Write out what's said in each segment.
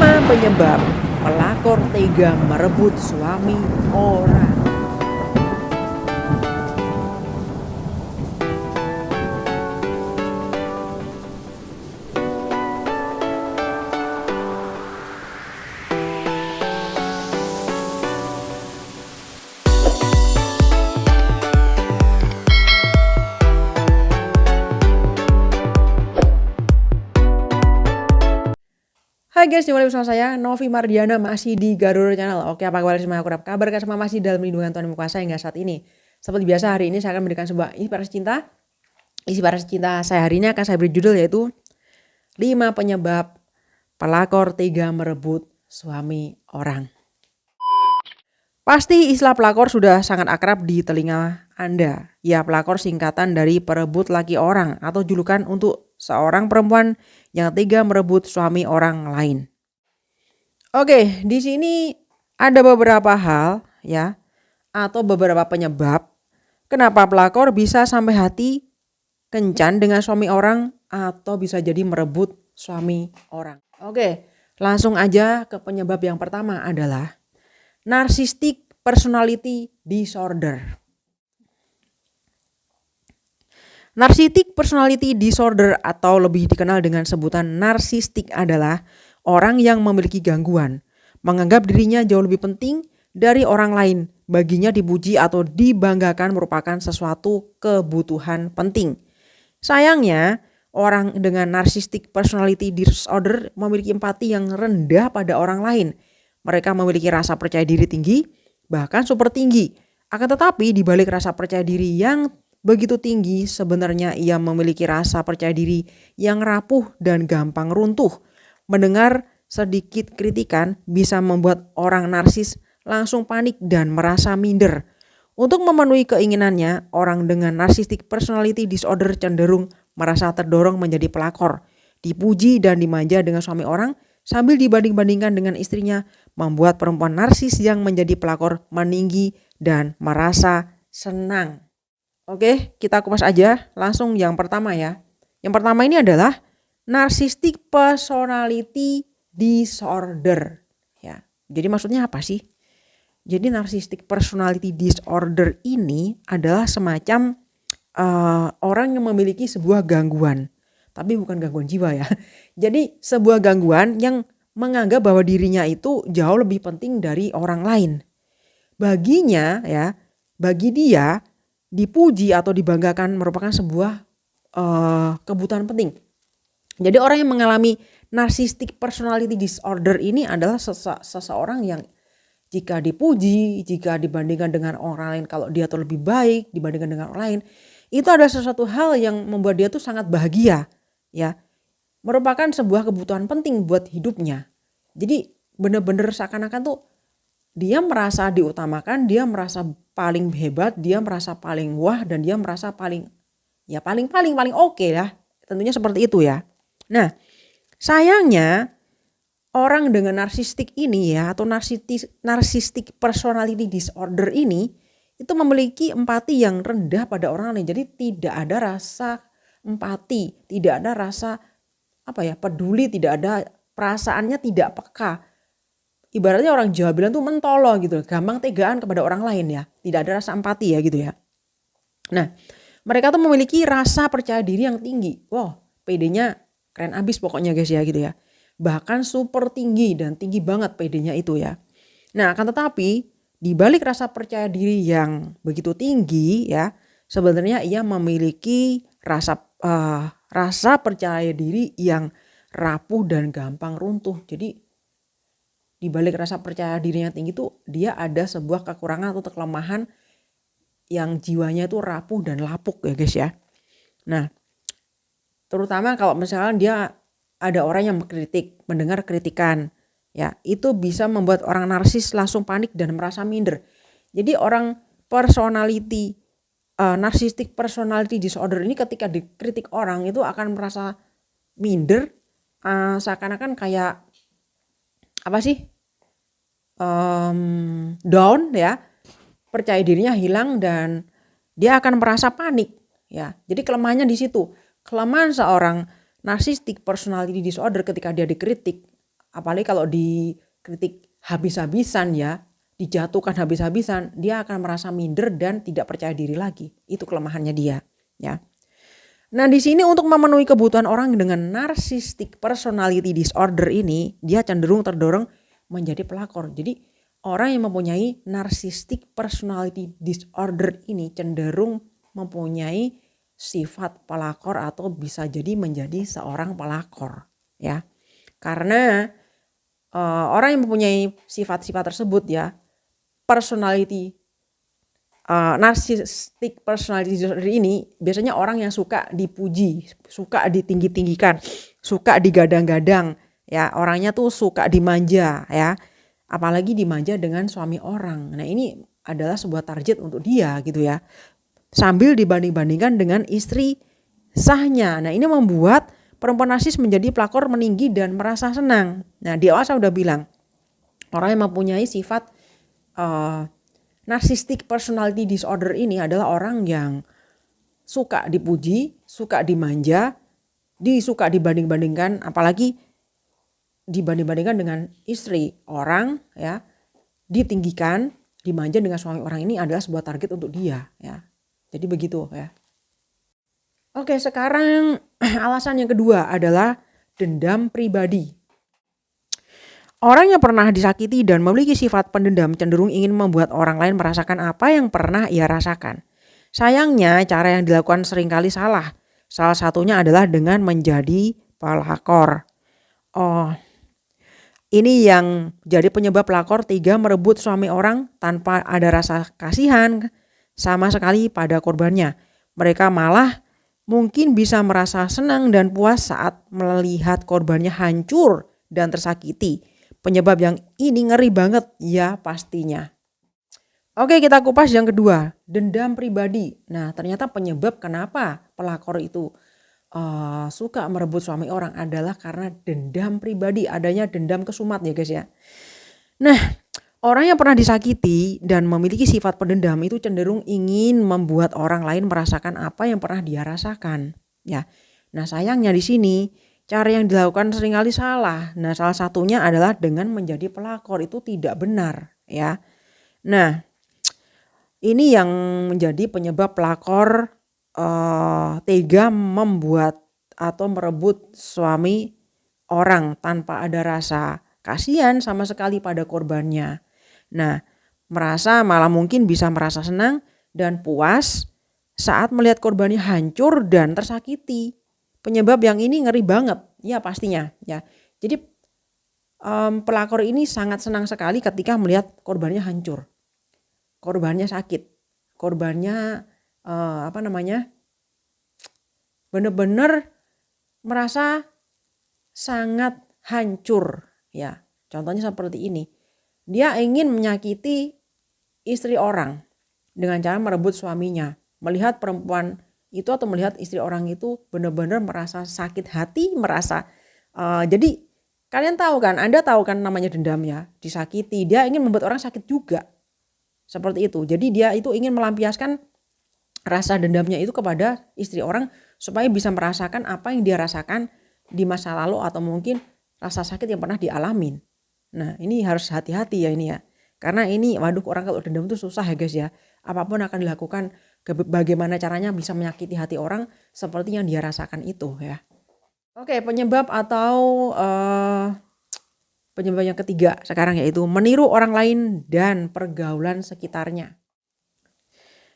5 penyebab pelakor tega merebut suami orang. Hai guys, jumpa lagi bersama saya Novi Mardiana masih di Garuda Channel. Oke, apa kabar semua? Aku kabar semua masih dalam lindungan Tuhan Yang Maha Kuasa hingga saat ini. Seperti biasa, hari ini saya akan memberikan sebuah inspirasi cinta. Inspirasi cinta saya hari ini akan saya beri judul yaitu 5 penyebab pelakor tega merebut suami orang. Pasti istilah pelakor sudah sangat akrab di telinga Anda. Ya, pelakor singkatan dari perebut laki orang atau julukan untuk seorang perempuan yang tega merebut suami orang lain. Oke, di sini ada beberapa hal ya atau beberapa penyebab kenapa pelakor bisa sampai hati kencan dengan suami orang atau bisa jadi merebut suami orang. Oke, langsung aja ke penyebab yang pertama adalah narcissistic personality disorder. Narcissistic personality disorder atau lebih dikenal dengan sebutan narsistik adalah orang yang memiliki gangguan, menganggap dirinya jauh lebih penting dari orang lain. Baginya dipuji atau dibanggakan merupakan sesuatu kebutuhan penting. Sayangnya, orang dengan narcissistic personality disorder memiliki empati yang rendah pada orang lain. Mereka memiliki rasa percaya diri tinggi, bahkan super tinggi. Akan tetapi di balik rasa percaya diri yang begitu tinggi, sebenarnya ia memiliki rasa percaya diri yang rapuh dan gampang runtuh. Mendengar sedikit kritikan bisa membuat orang narsis langsung panik dan merasa minder. Untuk memenuhi keinginannya, orang dengan narcissistic personality disorder cenderung merasa terdorong menjadi pelakor, dipuji dan dimanja dengan suami orang sambil dibanding-bandingkan dengan istrinya, membuat perempuan narsis yang menjadi pelakor meninggi dan merasa senang. Oke, kita kupas aja langsung yang pertama ya. Yang pertama ini adalah narcissistic personality disorder. Ya, jadi maksudnya apa sih? Jadi narcissistic personality disorder ini adalah semacam orang yang memiliki sebuah gangguan. Tapi bukan gangguan jiwa ya. Jadi sebuah gangguan yang menganggap bahwa dirinya itu jauh lebih penting dari orang lain. Baginya ya, bagi dia dipuji atau dibanggakan merupakan sebuah kebutuhan penting. Jadi orang yang mengalami narcissistic personality disorder ini adalah seseorang yang jika dipuji, jika dibandingkan dengan orang lain, kalau dia tuh lebih baik dibandingkan dengan orang lain, itu adalah sesuatu hal yang membuat dia tuh sangat bahagia, ya. Merupakan sebuah kebutuhan penting buat hidupnya. Jadi benar-benar seakan-akan tuh dia merasa diutamakan, dia merasa paling hebat, dia merasa paling wah, dan dia merasa paling oke ya. Tentunya seperti itu ya. Nah, sayangnya orang dengan narsistik ini ya atau narcissistic personality disorder ini itu memiliki empati yang rendah pada orang lain. Jadi tidak ada rasa empati, tidak ada rasa peduli, tidak ada perasaannya, tidak peka. Ibaratnya orang Jawa bilang tuh mentolo gitu, gampang tegaan kepada orang lain ya. Tidak ada rasa empati ya gitu ya. Nah, mereka tuh memiliki rasa percaya diri yang tinggi. Wow, PD-nya keren abis pokoknya guys ya gitu ya. Bahkan super tinggi dan tinggi banget PD-nya itu ya. Nah, akan tetapi di balik rasa percaya diri yang begitu tinggi ya, sebenarnya ia memiliki rasa percaya diri yang rapuh dan gampang runtuh. Jadi di balik rasa percaya diri yang tinggi itu dia ada sebuah kekurangan atau kelemahan yang jiwanya itu rapuh dan lapuk ya guys ya. Nah, terutama kalau misalnya dia ada orang yang mengkritik, mendengar kritikan, ya itu bisa membuat orang narsis langsung panik dan merasa minder. Jadi orang narcissistic personality disorder ini ketika dikritik orang itu akan merasa minder, seakan-akan kayak down ya, percaya dirinya hilang dan dia akan merasa panik ya. Jadi kelemahannya di situ. Kelemahan seorang narcissistic personality disorder ketika dia dikritik apalagi kalau dikritik habis-habisan ya, dijatuhkan habis-habisan, dia akan merasa minder dan tidak percaya diri lagi. Itu kelemahannya dia, ya. Nah, di sini untuk memenuhi kebutuhan orang dengan narcissistic personality disorder ini, dia cenderung terdorong menjadi pelakor. Jadi, orang yang mempunyai narcissistic personality disorder ini cenderung mempunyai sifat pelakor atau bisa jadi menjadi seorang pelakor, ya. Karena orang yang mempunyai sifat-sifat tersebut ya, personality narcissistic personality disorder ini biasanya orang yang suka dipuji, suka ditinggi-tinggikan, suka digadang-gadang, ya, orangnya tuh suka dimanja, ya. Apalagi dimanja dengan suami orang. Nah, ini adalah sebuah target untuk dia gitu ya. Sambil dibanding-bandingkan dengan istri sahnya. Nah, ini membuat perempuan narsis menjadi pelakor meninggi dan merasa senang. Nah, di awal saya udah bilang, orang yang mempunyai sifat narcissistic personality disorder ini adalah orang yang suka dipuji, suka dimanja, suka dibanding-bandingkan, apalagi dibanding-bandingkan dengan istri orang, ya, ditinggikan, dimanja dengan suami orang. Ini adalah sebuah target untuk dia, ya. Jadi begitu, ya. Oke, sekarang alasan yang kedua adalah dendam pribadi. Orang yang pernah disakiti dan memiliki sifat pendendam cenderung ingin membuat orang lain merasakan apa yang pernah ia rasakan. Sayangnya, cara yang dilakukan seringkali salah. Salah satunya adalah dengan menjadi pelakor. Ini yang jadi penyebab pelakor tega merebut suami orang tanpa ada rasa kasihan sama sekali pada korbannya. Mereka malah mungkin bisa merasa senang dan puas saat melihat korbannya hancur dan tersakiti. Penyebab yang ini ngeri banget ya pastinya. Oke, kita kupas yang kedua, dendam pribadi. Nah, ternyata penyebab kenapa pelakor itu suka merebut suami orang adalah karena dendam pribadi, adanya dendam kesumat ya guys ya. Nah, orang yang pernah disakiti dan memiliki sifat pendendam itu cenderung ingin membuat orang lain merasakan apa yang pernah dia rasakan, ya. Nah, sayangnya di sini cara yang dilakukan seringkali salah. Nah, salah satunya adalah dengan menjadi pelakor, itu tidak benar, ya. Nah, ini yang menjadi penyebab pelakor tega membuat atau merebut suami orang tanpa ada rasa kasihan sama sekali pada korbannya. Nah, malah mungkin bisa merasa senang dan puas saat melihat korbannya hancur dan tersakiti. Penyebab yang ini ngeri banget, ya pastinya, ya. Jadi pelakor ini sangat senang sekali ketika melihat korbannya hancur, korbannya sakit, korbannya benar-benar merasa sangat hancur, ya. Contohnya seperti ini, dia ingin menyakiti istri orang dengan cara merebut suaminya. Melihat perempuan itu atau melihat istri orang itu benar-benar merasa sakit hati, merasa jadi kalian tahu kan, Anda tahu kan namanya dendam ya, disakiti, dia ingin membuat orang sakit juga. Seperti itu. Jadi dia itu ingin melampiaskan rasa dendamnya itu kepada istri orang supaya bisa merasakan apa yang dia rasakan di masa lalu atau mungkin rasa sakit yang pernah dialamin. Nah, ini harus hati-hati ya ini ya. Karena ini waduh, orang kalau dendam itu susah ya guys ya. Apapun akan dilakukan, bagaimana caranya bisa menyakiti hati orang seperti yang dia rasakan itu ya. Oke, penyebab atau penyebab yang ketiga sekarang yaitu meniru orang lain dan pergaulan sekitarnya.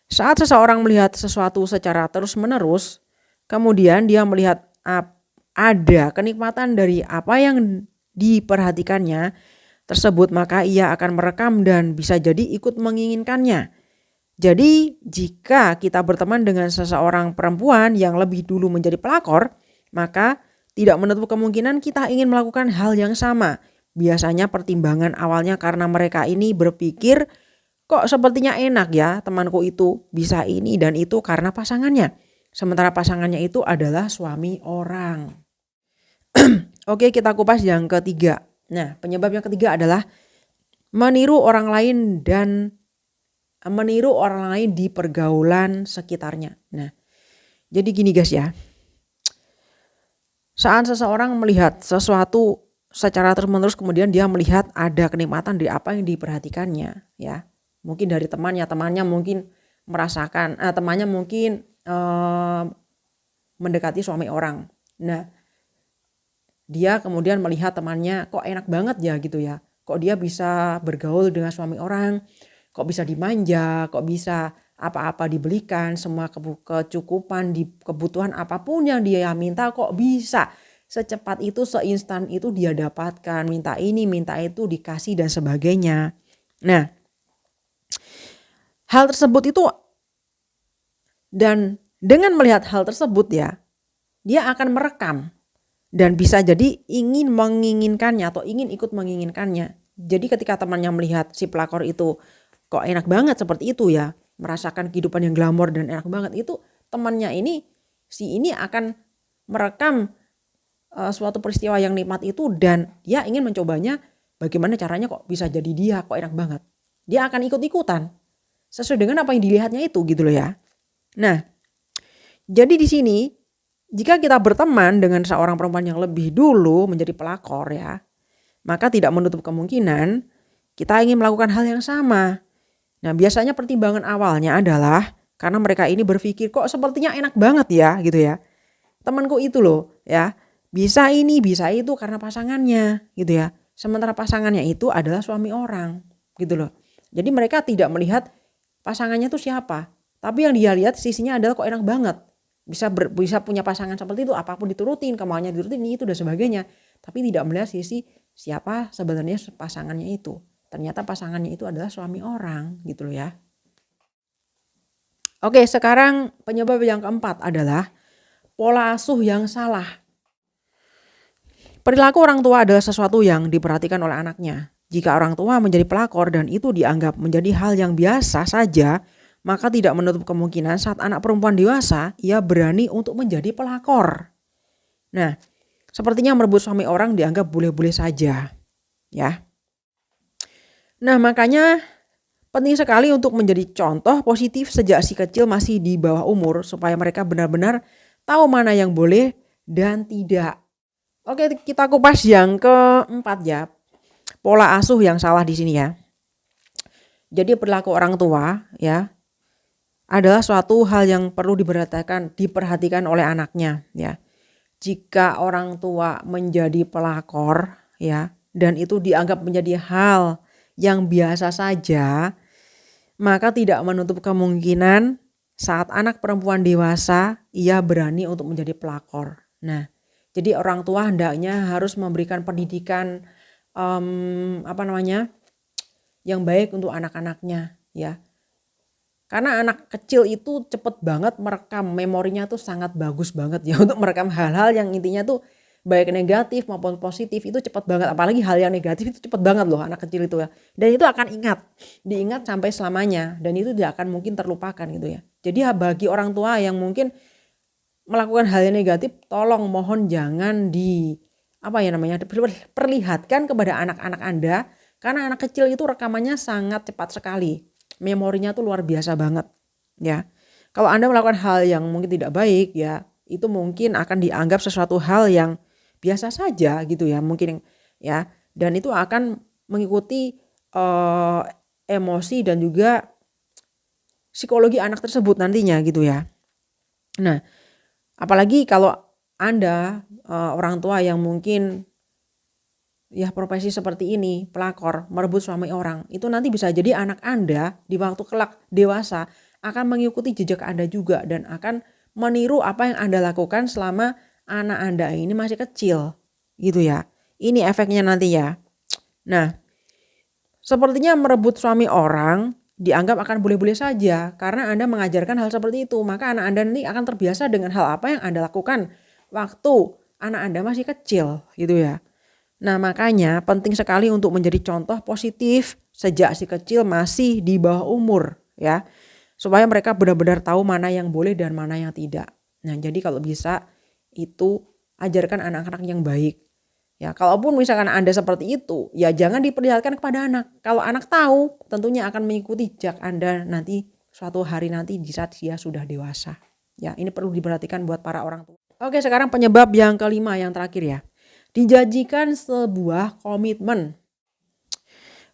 Saat seseorang melihat sesuatu secara terus-menerus, kemudian dia melihat ada kenikmatan dari apa yang diperhatikannya tersebut, maka ia akan merekam dan bisa jadi ikut menginginkannya. Jadi jika kita berteman dengan seseorang perempuan yang lebih dulu menjadi pelakor, maka tidak menutup kemungkinan kita ingin melakukan hal yang sama. Biasanya pertimbangan awalnya karena mereka ini berpikir, kok sepertinya enak ya temanku itu bisa ini dan itu karena pasangannya. Sementara pasangannya itu adalah suami orang. Oke, kita kupas yang ketiga. Nah, penyebab yang ketiga adalah meniru orang lain di pergaulan sekitarnya. Nah, jadi gini guys ya. Saat seseorang melihat sesuatu secara terus-menerus kemudian dia melihat ada kenikmatan dari apa yang diperhatikannya, ya. Mungkin dari temannya mungkin merasakan, temannya mungkin mendekati suami orang. Nah, dia kemudian melihat temannya kok enak banget ya gitu ya. Kok dia bisa bergaul dengan suami orang, kok bisa dimanja, kok bisa apa-apa dibelikan, semua kecukupan di kebutuhan apapun yang dia minta kok bisa secepat itu, seinstan itu dia dapatkan, minta ini, minta itu dikasih dan sebagainya. Nah, hal tersebut itu, dan dengan melihat hal tersebut ya, dia akan merekam dan bisa jadi ingin menginginkannya atau ingin ikut menginginkannya. Jadi ketika temannya melihat si pelakor itu kok enak banget seperti itu ya, merasakan kehidupan yang glamor dan enak banget, itu temannya ini, si ini akan merekam suatu peristiwa yang nikmat itu dan dia ingin mencobanya, bagaimana caranya kok bisa jadi dia, kok enak banget. Dia akan ikut-ikutan sesuai dengan apa yang dilihatnya itu gitu loh ya. Nah, jadi di sini jika kita berteman dengan seorang perempuan yang lebih dulu menjadi pelakor ya, maka tidak menutup kemungkinan kita ingin melakukan hal yang sama. Nah, biasanya pertimbangan awalnya adalah karena mereka ini berpikir kok sepertinya enak banget ya gitu ya. Temanku itu loh ya, bisa ini bisa itu karena pasangannya gitu ya. Sementara pasangannya itu adalah suami orang gitu loh. Jadi mereka tidak melihat pasangannya itu siapa. Tapi yang dia lihat sisinya adalah kok enak banget. Bisa punya pasangan seperti itu, apapun diturutin, kemauannya diturutin, itu dan sebagainya. Tapi tidak melihat sisi siapa sebenarnya pasangannya itu. Ternyata pasangannya itu adalah suami orang gitu loh ya. Oke, sekarang penyebab yang keempat adalah pola asuh yang salah. Perilaku orang tua adalah sesuatu yang diperhatikan oleh anaknya. Jika orang tua menjadi pelakor dan itu dianggap menjadi hal yang biasa saja, maka tidak menutup kemungkinan saat anak perempuan dewasa, ia berani untuk menjadi pelakor. Nah, sepertinya merebut suami orang dianggap boleh-boleh saja. Ya. Nah, makanya penting sekali untuk menjadi contoh positif sejak si kecil masih di bawah umur supaya mereka benar-benar tahu mana yang boleh dan tidak. Oke, kita kupas yang keempat ya. Pola asuh yang salah di sini ya. Jadi perilaku orang tua ya adalah suatu hal yang perlu diperhatikan oleh anaknya ya. Jika orang tua menjadi pelakor ya dan itu dianggap menjadi hal yang biasa saja, maka tidak menutup kemungkinan saat anak perempuan dewasa ia berani untuk menjadi pelakor. Nah, jadi orang tua hendaknya harus memberikan pendidikan yang baik untuk anak-anaknya ya. Karena anak kecil itu cepet banget merekam, memorinya tuh sangat bagus banget ya untuk merekam hal-hal yang intinya tuh baik negatif maupun positif itu cepet banget. Apalagi hal yang negatif itu cepet banget loh anak kecil itu ya. Dan itu akan diingat sampai selamanya dan itu tidak akan mungkin terlupakan gitu ya. Jadi bagi orang tua yang mungkin melakukan hal yang negatif, tolong mohon jangan perlihatkan kepada anak-anak Anda, karena anak kecil itu rekamannya sangat cepat sekali. Memorinya tuh luar biasa banget ya. Kalau Anda melakukan hal yang mungkin tidak baik ya, itu mungkin akan dianggap sesuatu hal yang biasa saja gitu ya mungkin ya, dan itu akan mengikuti emosi dan juga psikologi anak tersebut nantinya gitu ya. Nah, apalagi kalau Anda orang tua yang mungkin ya profesi seperti ini, pelakor, merebut suami orang, itu nanti bisa jadi anak Anda di waktu kelak dewasa akan mengikuti jejak Anda juga dan akan meniru apa yang Anda lakukan selama anak Anda ini masih kecil gitu ya. Ini efeknya nanti ya. Nah, sepertinya merebut suami orang dianggap akan boleh-boleh saja karena Anda mengajarkan hal seperti itu. Maka anak Anda nanti akan terbiasa dengan hal apa yang Anda lakukan waktu anak Anda masih kecil gitu ya. Nah, makanya penting sekali untuk menjadi contoh positif sejak si kecil masih di bawah umur ya. Supaya mereka benar-benar tahu mana yang boleh dan mana yang tidak. Nah, jadi kalau bisa itu ajarkan anak-anak yang baik. Ya, kalaupun misalkan Anda seperti itu, ya jangan diperlihatkan kepada anak. Kalau anak tahu, tentunya akan mengikuti jejak Anda nanti suatu hari nanti di saat dia sudah dewasa. Ya, ini perlu diperhatikan buat para orang tua. Oke, sekarang penyebab yang kelima yang terakhir ya. dijanjikan sebuah komitmen.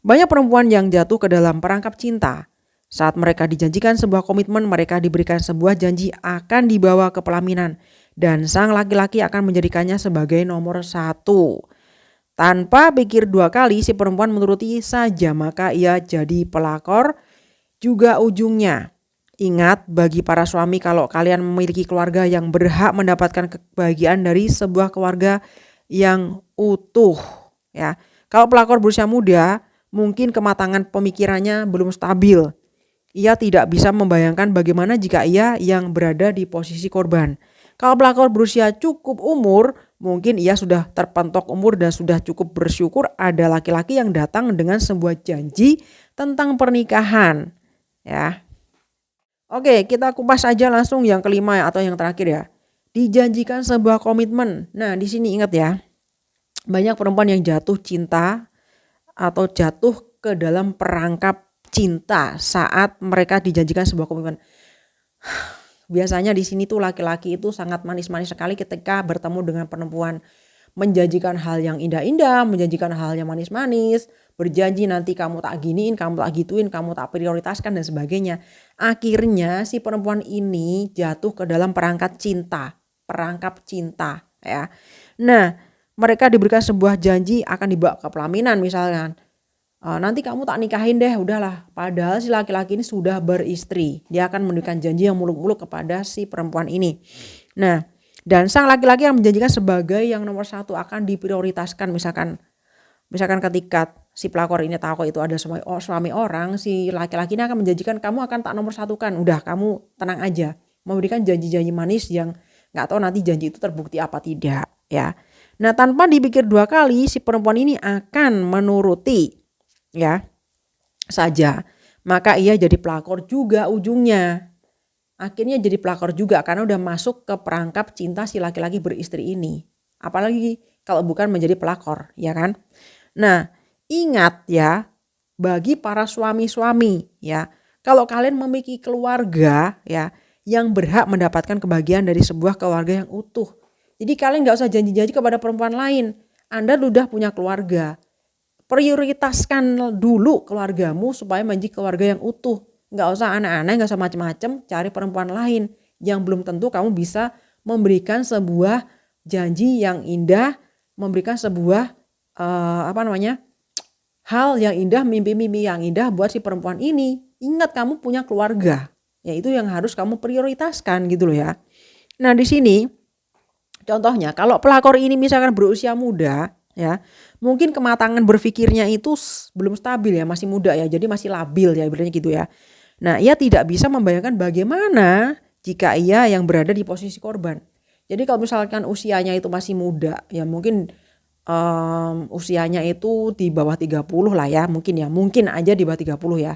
Banyak perempuan yang jatuh ke dalam perangkap cinta. Saat mereka dijanjikan sebuah komitmen, mereka diberikan sebuah janji akan dibawa ke pelaminan. Dan sang laki-laki akan menjadikannya sebagai nomor satu. Tanpa pikir dua kali, si perempuan menuruti saja, maka ia jadi pelakor juga ujungnya. Ingat, bagi para suami, kalau kalian memiliki keluarga yang berhak mendapatkan kebahagiaan dari sebuah keluarga yang utuh, ya. Kalau pelakor berusia muda, mungkin kematangan pemikirannya belum stabil. Ia tidak bisa membayangkan bagaimana jika ia yang berada di posisi korban. Kalau pelakor berusia cukup umur, mungkin ia sudah terpentok umur dan sudah cukup bersyukur ada laki-laki yang datang dengan sebuah janji tentang pernikahan. Ya. Oke, kita kupas aja langsung yang kelima atau yang terakhir ya. Dijanjikan sebuah komitmen. Nah, di sini ingat ya. Banyak perempuan yang jatuh cinta atau jatuh ke dalam perangkap cinta saat mereka dijanjikan sebuah komitmen. Biasanya di sini tuh laki-laki itu sangat manis-manis sekali ketika bertemu dengan perempuan. Menjanjikan hal yang indah-indah, menjanjikan hal yang manis-manis, berjanji nanti kamu tak giniin, kamu tak gituin, kamu tak prioritaskan dan sebagainya. Akhirnya si perempuan ini jatuh ke dalam perangkap cinta ya. Nah, mereka diberikan sebuah janji akan dibawa ke pelaminan misalkan. Nanti kamu tak nikahin deh, udahlah. Padahal si laki-laki ini sudah beristri. Dia akan memberikan janji yang muluk-muluk kepada si perempuan ini. Nah, dan sang laki-laki yang menjanjikan sebagai yang nomor satu akan diprioritaskan. Misalkan ketika si pelakor ini tahu itu ada suami orang, si laki-laki ini akan menjanjikan kamu akan tak nomor satukan. Udah, kamu tenang aja. Memberikan janji-janji manis yang gak tahu nanti janji itu terbukti apa tidak ya. Nah, tanpa dipikir dua kali si perempuan ini akan menuruti ya saja. Maka ia jadi pelakor juga ujungnya. Akhirnya jadi pelakor juga karena udah masuk ke perangkap cinta si laki-laki beristri ini. Apalagi kalau bukan menjadi pelakor, ya kan? Nah, ingat ya, bagi para suami-suami ya, kalau kalian memiliki keluarga ya yang berhak mendapatkan kebahagiaan dari sebuah keluarga yang utuh. Jadi kalian gak usah janji-janji kepada perempuan lain. Anda udah punya keluarga. Prioritaskan dulu keluargamu supaya menjadi keluarga yang utuh. Nggak usah aneh-aneh, nggak usah macem-macem cari perempuan lain yang belum tentu kamu bisa memberikan sebuah janji yang indah, memberikan sebuah hal yang indah, mimpi-mimpi yang indah buat si perempuan ini. Ingat kamu punya keluarga, ya itu yang harus kamu prioritaskan gitu loh ya. Nah di sini contohnya kalau pelakor ini misalkan berusia muda ya, mungkin kematangan berpikirnya itu belum stabil ya, masih muda ya, jadi masih labil ya ibaratnya gitu ya. Nah, ia tidak bisa membayangkan bagaimana jika ia yang berada di posisi korban. Jadi kalau misalkan usianya itu masih muda, ya mungkin usianya itu di bawah 30 lah ya, mungkin aja di bawah 30 ya.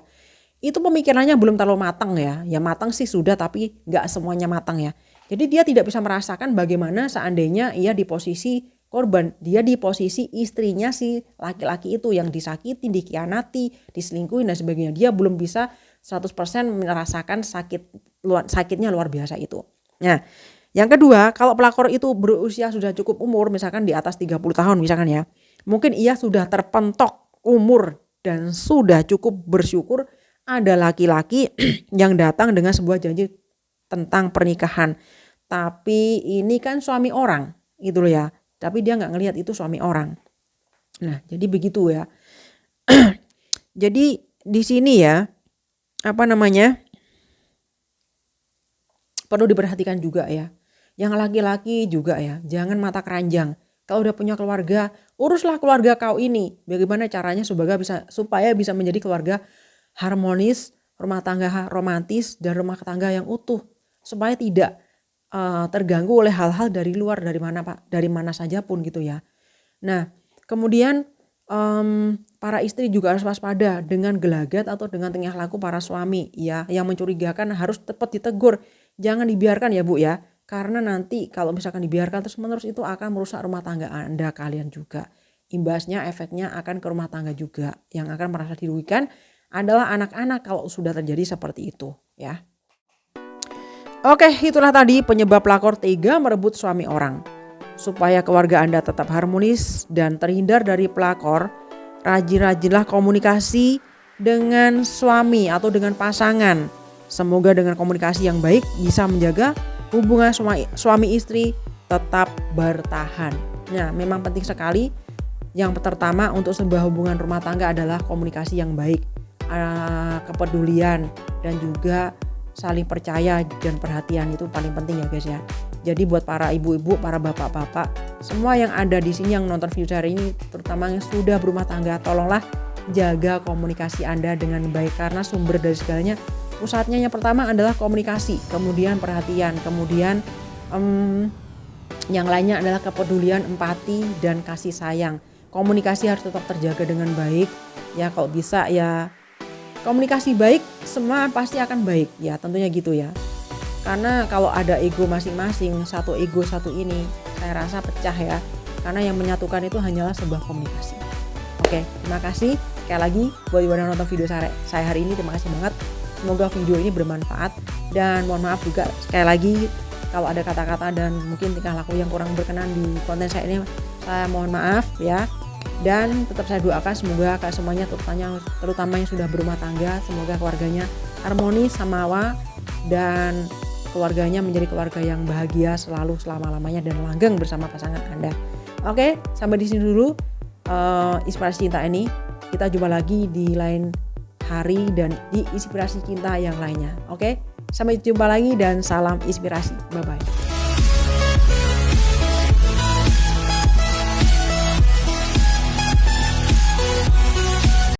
Itu pemikirannya belum terlalu matang ya. Ya matang sih sudah tapi gak semuanya matang ya. Jadi dia tidak bisa merasakan bagaimana seandainya ia di posisi korban. Dia di posisi istrinya si laki-laki itu yang disakitin, dikhianati, diselingkuhin dan sebagainya. Dia belum bisa 100% merasakan sakitnya luar biasa itu. Nah, yang kedua, kalau pelakor itu berusia sudah cukup umur, misalkan di atas 30 tahun misalkan ya. Mungkin ia sudah terpentok umur dan sudah cukup bersyukur ada laki-laki yang datang dengan sebuah janji tentang pernikahan. Tapi ini kan suami orang, gitu loh ya. Tapi dia nggak ngelihat itu suami orang. Nah, jadi begitu ya. Jadi di sini ya, perlu diperhatikan juga ya. Yang laki-laki juga ya, jangan mata keranjang. Kalau udah punya keluarga, uruslah keluarga kau ini. Bagaimana caranya supaya bisa menjadi keluarga harmonis, rumah tangga romantis, dan rumah tangga yang utuh. Supaya tidak terganggu oleh hal-hal dari luar, dari mana saja pun gitu ya. Nah, kemudian para istri juga harus waspada dengan gelagat atau dengan tingkah laku para suami ya yang mencurigakan, harus tepat ditegur. Jangan dibiarkan ya Bu ya, karena nanti kalau misalkan dibiarkan terus menerus itu akan merusak rumah tangga Anda kalian juga. Imbasnya, efeknya akan ke rumah tangga juga. Yang akan merasa dirugikan adalah anak-anak kalau sudah terjadi seperti itu ya. Oke, itulah tadi penyebab pelakor tega merebut suami orang. Supaya keluarga Anda tetap harmonis dan terhindar dari pelakor, rajin-rajinlah komunikasi dengan suami atau dengan pasangan. Semoga dengan komunikasi yang baik bisa menjaga hubungan suami istri tetap bertahan. Nah, memang penting sekali. Yang pertama untuk sebuah hubungan rumah tangga adalah komunikasi yang baik, kepedulian, dan juga saling percaya dan perhatian itu paling penting ya guys ya. Jadi buat para ibu-ibu, para bapak-bapak, semua yang ada di sini yang nonton video saya ini, terutama yang sudah berumah tangga, tolonglah jaga komunikasi Anda dengan baik karena sumber dari segalanya pusatnya yang pertama adalah komunikasi, kemudian perhatian, kemudian yang lainnya adalah kepedulian, empati, dan kasih sayang. Komunikasi harus tetap terjaga dengan baik ya, kalau bisa ya komunikasi baik semua pasti akan baik ya, tentunya gitu ya. Karena kalau ada ego masing-masing, satu ego satu ini, saya rasa pecah ya. Karena yang menyatukan itu hanyalah sebuah komunikasi. Oke, terima kasih sekali lagi buat yang nonton video saya hari ini. Terima kasih banget. Semoga video ini bermanfaat dan mohon maaf juga sekali lagi kalau ada kata-kata dan mungkin tingkah laku yang kurang berkenan di konten saya ini, saya mohon maaf ya. Dan tetap saya doakan semoga semuanya terutama yang sudah berumah tangga, semoga keluarganya harmonis, samawa, dan keluarganya menjadi keluarga yang bahagia selalu selama-lamanya dan langgeng bersama pasangan Anda. Oke, sampai di sini dulu inspirasi cinta ini. Kita jumpa lagi di lain hari dan di inspirasi cinta yang lainnya. Oke, sampai jumpa lagi dan salam inspirasi. Bye-bye.